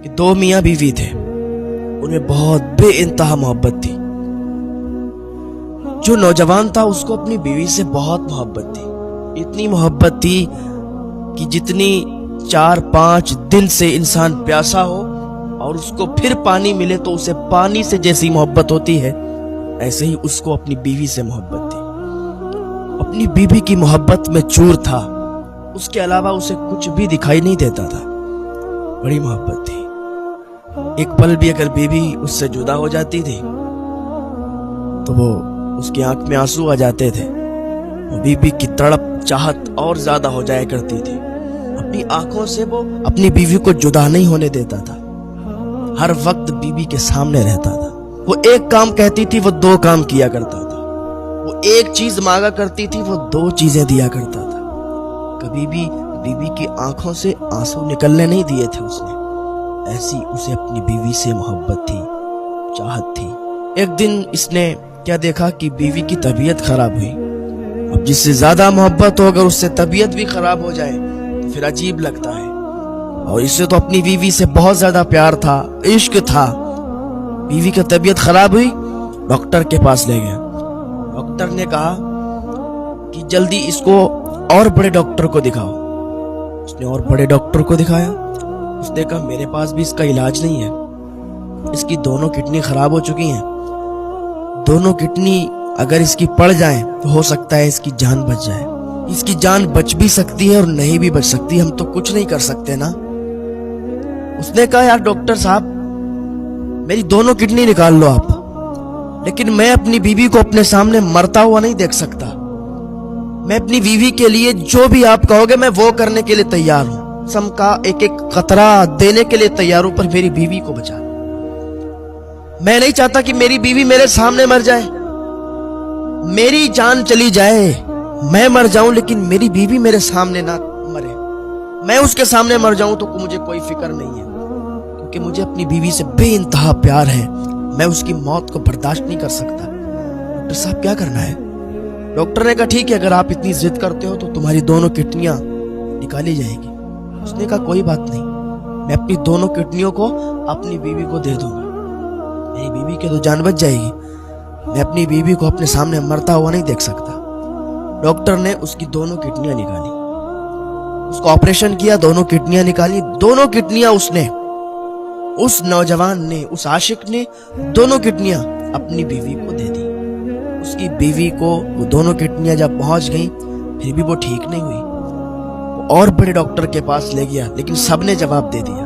کہ دو میاں بیوی تھے، انہیں بہت بے انتہا محبت تھی۔ جو نوجوان تھا اس کو اپنی بیوی سے بہت محبت تھی، اتنی محبت تھی کہ جتنی 4-5 دن سے انسان پیاسا ہو اور اس کو پھر پانی ملے تو اسے پانی سے جیسی محبت ہوتی ہے، ایسے ہی اس کو اپنی بیوی سے محبت تھی۔ اپنی بیوی کی محبت میں چور تھا، اس کے علاوہ اسے کچھ بھی دکھائی نہیں دیتا تھا، بڑی محبت تھی۔ ایک پل بھی اگر بیوی اس سے جدا ہو جاتی تھی تو وہ اس کی آنکھ میں آنسو آ جاتے تھے، بیوی کی تڑپ چاہت اور زیادہ ہو جایا کرتی تھی۔ اپنی آنکھوں سے وہ اپنی بیوی کو جدا نہیں ہونے دیتا تھا، ہر وقت بیوی کے سامنے رہتا تھا۔ وہ ایک کام کہتی تھی وہ 2 کام کیا کرتا تھا، وہ ایک چیز مانگا کرتی تھی وہ 2 چیزیں دیا کرتا تھا۔ کبھی بھی بیوی کی آنکھوں سے آنسو نکلنے نہیں دیے تھے اس نے، ایسی اسے اپنی بیوی سے محبت تھی، چاہت تھی۔ ایک دن اس نے کیا دیکھا کہ بیوی کی طبیعت خراب ہوئی۔ اب جس سے زیادہ محبت ہو اگر اس سے طبیعت بھی خراب ہو جائے تو پھر عجیب لگتا ہے، اور اسے تو اپنی بیوی سے بہت زیادہ پیار تھا، عشق تھا۔ بیوی کی طبیعت خراب ہوئی، ڈاکٹر کے پاس لے گیا۔ ڈاکٹر نے کہا کہ جلدی اس کو اور بڑے ڈاکٹر کو دکھاؤ۔ اس نے اور بڑے ڈاکٹر کو دکھایا، اس نے کہا میرے پاس بھی اس کا علاج نہیں ہے، اس کی دونوں کڈنی خراب ہو چکی ہیں، دونوں کڈنی اگر اس کی پڑ جائیں تو ہو سکتا ہے اس کی جان بچ جائے۔ اس کی جان بچ بھی سکتی ہے اور نہیں بھی بچ سکتی، ہم تو کچھ نہیں کر سکتے نا۔ اس نے کہا یار ڈاکٹر صاحب میری دونوں کڈنی نکال لو آپ، لیکن میں اپنی بیوی کو اپنے سامنے مرتا ہوا نہیں دیکھ سکتا۔ میں اپنی بیوی کے لیے جو بھی آپ کہو گے میں وہ کرنے کے لیے تیار ہوں، سم کا ایک ایک قطرہ دینے کے لیے تیار ہوں، پر میری بیوی کو بچا۔ میں نہیں چاہتا کہ میری بیوی میرے سامنے مر جائے، میری جان چلی جائے، میں مر جاؤں لیکن میری بیوی میرے سامنے نہ مرے۔ میں اس کے سامنے مر جاؤں تو مجھے کوئی فکر نہیں ہے، کیونکہ مجھے اپنی بیوی سے بے انتہا پیار ہے، میں اس کی موت کو برداشت نہیں کر سکتا۔ ڈاکٹر صاحب کیا کرنا ہے؟ ڈاکٹر نے کہا ٹھیک ہے اگر آپ اتنی ضد کرتے ہو تو تمہاری دونوں کڈنیاں نکالی جائیں گی۔ اس نے کہا کوئی بات نہیں، میں اپنی دونوں کڈنیوں کو اپنی بیوی کو دے دوں گا، میری بیوی کی تو جان بچ جائے گی۔ میں اپنی بیوی کو اپنے سامنے مرتا ہوا نہیں دیکھ سکتا۔ ڈاکٹر نے اس کی دونوں کڈنیاں نکالی، اس کو آپریشن کیا، دونوں کڈنیاں نکالی۔ دونوں کڈنیاں اس نے، اس نوجوان نے، اس عاشق نے دونوں کڈنیاں اپنی بیوی کو دے دی۔ اس کی بیوی کو وہ دونوں کڈنیاں جب پہنچ گئیں پھر بھی وہ ٹھیک نہیں ہوئی، وہ اور بڑے ڈاکٹر کے پاس لے گیا لیکن سب نے جواب دے دیا۔